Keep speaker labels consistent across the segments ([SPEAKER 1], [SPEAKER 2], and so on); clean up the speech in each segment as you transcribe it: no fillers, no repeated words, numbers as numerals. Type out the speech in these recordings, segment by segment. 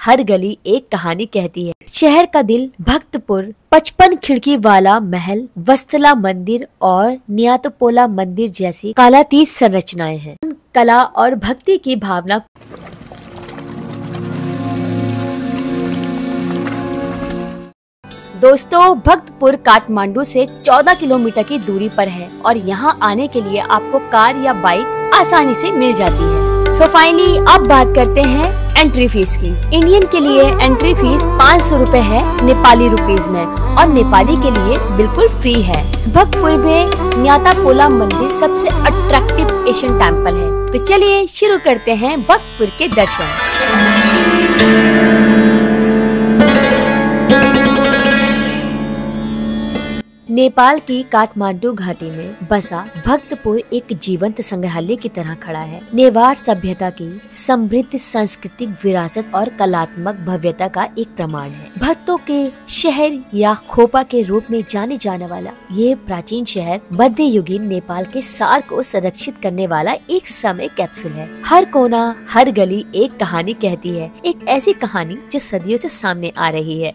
[SPEAKER 1] हर गली एक कहानी कहती है। शहर का दिल भक्तपुर 55 खिड़की वाला महल, वस्तला मंदिर और न्यातपोला मंदिर जैसी कालातीत संरचनाएं हैं। कला और भक्ति की भावना दोस्तों, भक्तपुर काठमांडू से 14 किलोमीटर की दूरी पर है और यहाँ आने के लिए आपको कार या बाइक आसानी से मिल जाती है। सो फाइनली अब बात करते हैं एंट्री फीस की। इंडियन के लिए एंट्री फीस 500 रूपए है नेपाली रुपीज में और नेपाली के लिए बिल्कुल फ्री है। भक्तपुर में न्यातपोला मंदिर सबसे अट्रैक्टिव एशियन टेम्पल है। तो चलिए शुरू करते हैं भक्तपुर के दर्शन। नेपाल की काठमांडू घाटी में बसा भक्तपुर एक जीवंत संग्रहालय की तरह खड़ा है। नेवार सभ्यता की समृद्ध सांस्कृतिक विरासत और कलात्मक भव्यता का एक प्रमाण है। भक्तों के शहर या खोपा के रूप में जाने जाने वाला ये प्राचीन शहर मध्ययुगीन नेपाल के सार को संरक्षित करने वाला एक समय कैप्सूल है। हर कोना, हर गली एक कहानी कहती है, एक ऐसी कहानी जो सदियों से सामने आ रही है।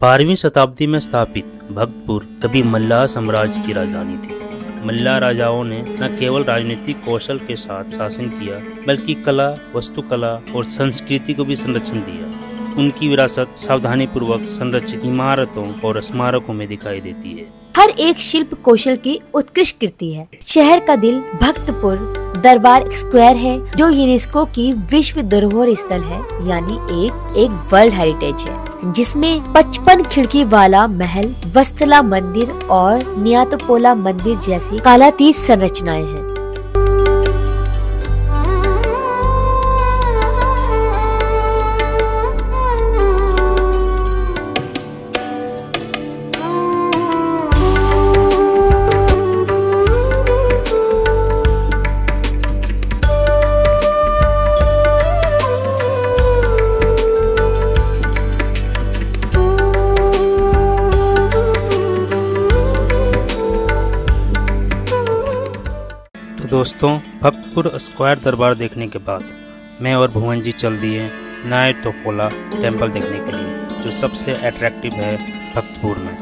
[SPEAKER 2] 12वीं शताब्दी में स्थापित भक्तपुर कभी मल्लाह साम्राज्य की राजधानी थी। मल्लाह राजाओं ने न केवल राजनीतिक कौशल के साथ शासन किया, बल्कि कला, वास्तुकला और संस्कृति को भी संरक्षण दिया। उनकी विरासत सावधानी पूर्वक संरक्षित इमारतों और स्मारकों में दिखाई देती है।
[SPEAKER 1] हर एक शिल्प कौशल की उत्कृष्ट कृति है। शहर का दिल भक्तपुर दरबार स्क्वायर है, जो यूनेस्को की विश्व धरोहर स्थल है, यानी एक वर्ल्ड हेरिटेज है, जिसमें 55 खिड़की वाला महल, वस्तला मंदिर और न्यातपोला मंदिर जैसी कालातीत संरचनाएं हैं।
[SPEAKER 2] दोस्तों, भक्तपुर स्क्वायर दरबार देखने के बाद मैं और भुवन जी चल दिए न्यातपोला टेम्पल देखने के लिए, जो सबसे अट्रैक्टिव है भक्तपुर में।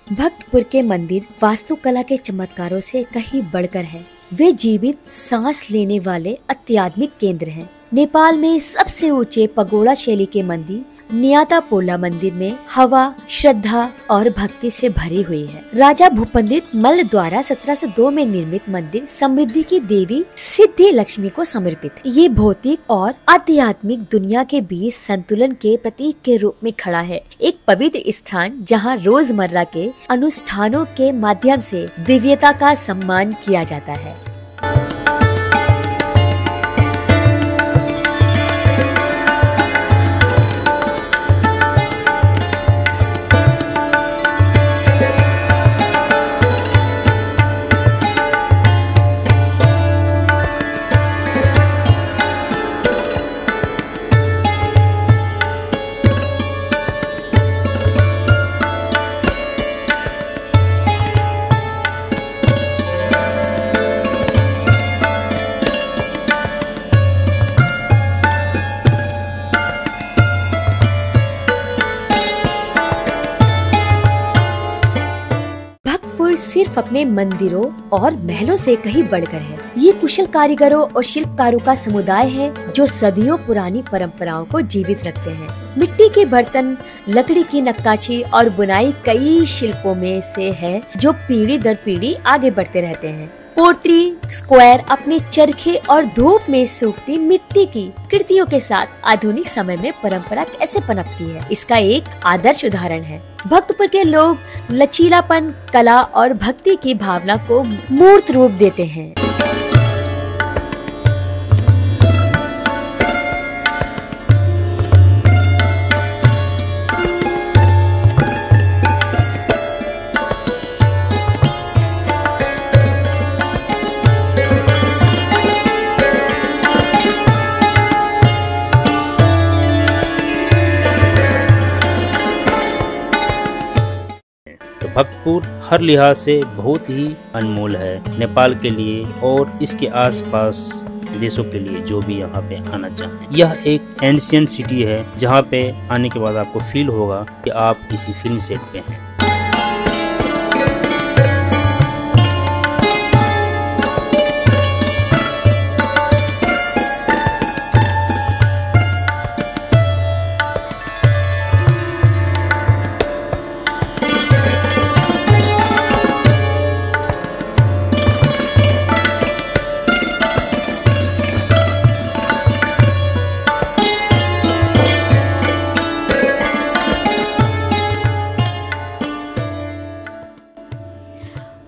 [SPEAKER 1] भक्तपुर के मंदिर वास्तुकला के चमत्कारों से कहीं बढ़कर है। वे जीवित सांस लेने वाले अत्याधुनिक केंद्र हैं। नेपाल में सबसे ऊंचे पगोड़ा शैली के मंदिर न्यातपोला मंदिर में हवा, श्रद्धा और भक्ति से भरी हुई है। राजा भूपंडित मल्ल द्वारा 1702 में निर्मित मंदिर समृद्धि की देवी सिद्धि लक्ष्मी को समर्पित। ये भौतिक और आध्यात्मिक दुनिया के बीच संतुलन के प्रतीक के रूप में खड़ा है। एक पवित्र स्थान जहाँ रोजमर्रा के अनुष्ठानों के माध्यम से दिव्यता का सम्मान किया जाता है। सिर्फ अपने मंदिरों और महलों से कहीं बढ़कर है। ये कुशल कारीगरों और शिल्पकारों का समुदाय है, जो सदियों पुरानी परंपराओं को जीवित रखते हैं। मिट्टी के बर्तन, लकड़ी की नक्काशी और बुनाई कई शिल्पों में से है, जो पीढ़ी दर पीढ़ी आगे बढ़ते रहते हैं। पोट्री स्क्वायर अपने चरखे और धूप में सूखती मिट्टी की कृतियों के साथ आधुनिक समय में परंपरा कैसे पनपती है, इसका एक आदर्श उदाहरण है। भक्तपुर के लोग लचीलापन, कला और भक्ति की भावना को मूर्त रूप देते हैं।
[SPEAKER 2] भक्तपुर हर लिहाज से बहुत ही अनमोल है नेपाल के लिए और इसके आसपास देशों के लिए जो भी यहाँ पे आना चाहें। यह एक एंशिएंट सिटी है जहाँ पे आने के बाद आपको फील होगा कि आप किसी फिल्म सेट पे हैं।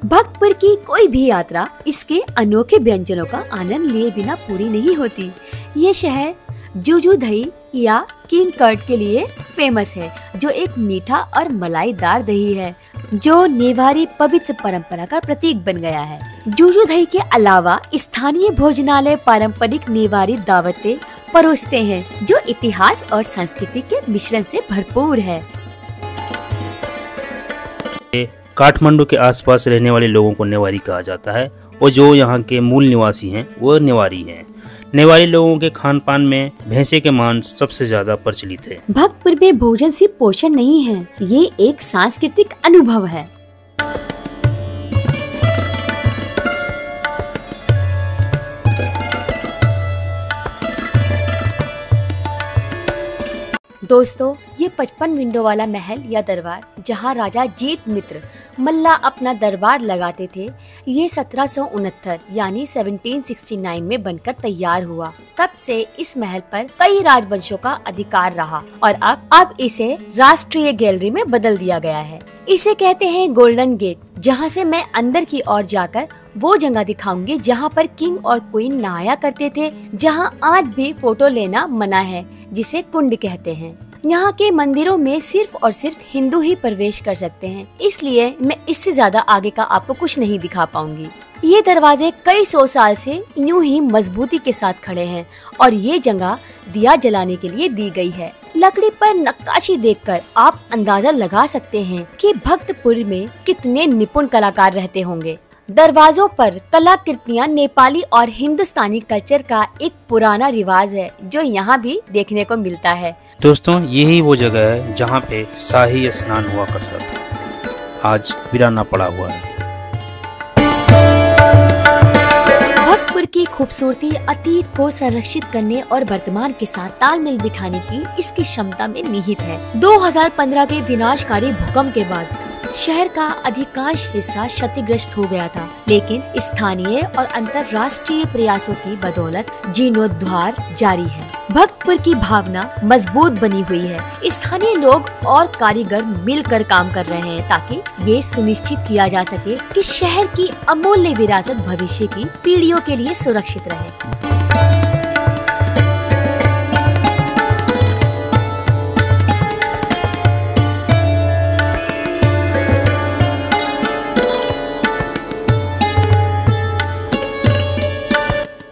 [SPEAKER 1] भक्तपुर की कोई भी यात्रा इसके अनोखे व्यंजनों का आनंद लिए बिना पूरी नहीं होती। ये शहर जुजू दही या किंग कर्ड के लिए फेमस है, जो एक मीठा और मलाईदार दही है जो नेवारी पवित्र परंपरा का प्रतीक बन गया है। जुजू दही के अलावा स्थानीय भोजनालय पारंपरिक नेवारी दावतें परोसते हैं जो इतिहास और संस्कृति के मिश्रण से भरपूर है।
[SPEAKER 2] काठमांडू के आसपास रहने वाले लोगों को नेवारी कहा जाता है और जो यहाँ के मूल निवासी हैं वो नेवारी हैं। नेवारी लोगों के खान पान में भैंसे के मांस सबसे ज्यादा प्रचलित है।
[SPEAKER 1] भक्तपुर में भोजन सिर्फ पोषण नहीं है, ये एक सांस्कृतिक अनुभव है। दोस्तों, ये 55 विंडो वाला महल या दरबार जहाँ राजा जीत मित्र मल्ला अपना दरबार लगाते थे, ये 1769 यानी 1769 में बनकर तैयार हुआ। तब से इस महल पर कई राजवंशों का अधिकार रहा और अब इसे राष्ट्रीय गैलरी में बदल दिया गया है। इसे कहते हैं गोल्डन गेट, जहाँ से मैं अंदर की ओर जाकर वो जगह दिखाऊंगी जहाँ पर किंग और क्वीन नहाया करते थे, जहाँ आज भी फोटो लेना मना है, जिसे कुंड कहते हैं। यहाँ के मंदिरों में सिर्फ और सिर्फ हिंदू ही प्रवेश कर सकते हैं, इसलिए मैं इससे ज्यादा आगे का आपको कुछ नहीं दिखा पाऊंगी। ये दरवाजे कई 100 साल से यूं ही मजबूती के साथ खड़े हैं और ये जगह दिया जलाने के लिए दी गई है। लकड़ी पर नक्काशी देखकर आप अंदाजा लगा सकते हैं कि भक्तपुर में कितने निपुण कलाकार रहते होंगे। दरवाजों पर कलाकृतियाँ नेपाली और हिंदुस्तानी कल्चर का एक पुराना रिवाज है जो यहाँ भी देखने को मिलता है।
[SPEAKER 2] दोस्तों, यही वो जगह है जहाँ पे शाही स्नान हुआ करता था, आज वीराना पड़ा हुआ है।
[SPEAKER 1] भक्तपुर की खूबसूरती अतीत को संरक्षित करने और वर्तमान के साथ तालमेल बिठाने की इसकी क्षमता में निहित है। 2015 के विनाशकारी भूकंप के बाद शहर का अधिकांश हिस्सा क्षतिग्रस्त हो गया था, लेकिन स्थानीय और अंतर्राष्ट्रीय प्रयासों की बदौलत जीर्णोद्धार जारी है। भक्तपुर की भावना मजबूत बनी हुई है। स्थानीय लोग और कारीगर मिलकर काम कर रहे हैं ताकि ये सुनिश्चित किया जा सके कि शहर की अमूल्य विरासत भविष्य की पीढ़ियों के लिए सुरक्षित रहे।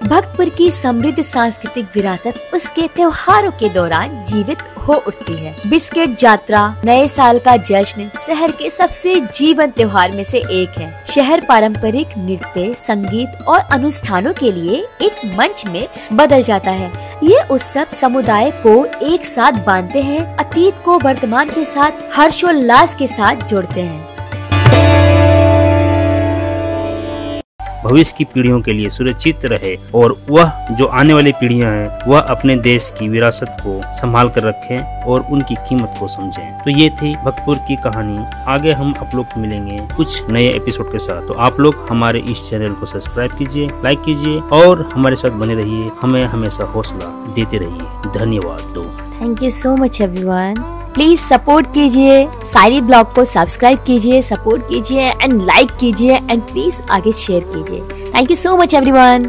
[SPEAKER 1] भक्तपुर की समृद्ध सांस्कृतिक विरासत उसके त्योहारों के दौरान जीवित हो उठती है। बिस्किट यात्रा, नए साल का जश्न शहर के सबसे जीवंत त्योहार में से एक है। शहर पारंपरिक नृत्य, संगीत और अनुष्ठानों के लिए एक मंच में बदल जाता है। ये उत्सव समुदाय को एक साथ बांधते हैं, अतीत को वर्तमान के साथ हर्षोल्लास के साथ जोड़ते हैं।
[SPEAKER 2] भविष्य की पीढ़ियों के लिए सुरक्षित रहे और वह जो आने वाली पीढ़ियां हैं वह अपने देश की विरासत को संभाल कर रखें और उनकी कीमत को समझें। तो ये थी भक्तपुर की कहानी। आगे हम आप लोग मिलेंगे कुछ नए एपिसोड के साथ। तो आप लोग हमारे इस चैनल को सब्सक्राइब कीजिए, लाइक कीजिए और हमारे साथ बने रहिए। हमें हमेशा हौसला देते रहिए। धन्यवाद।
[SPEAKER 1] Thank you so much everyone. Please support कीजिए, शायरी ब्लॉग को सब्सक्राइब कीजिए, सपोर्ट कीजिए एंड लाइक कीजिए एंड प्लीज आगे शेयर कीजिए। Thank you so much everyone.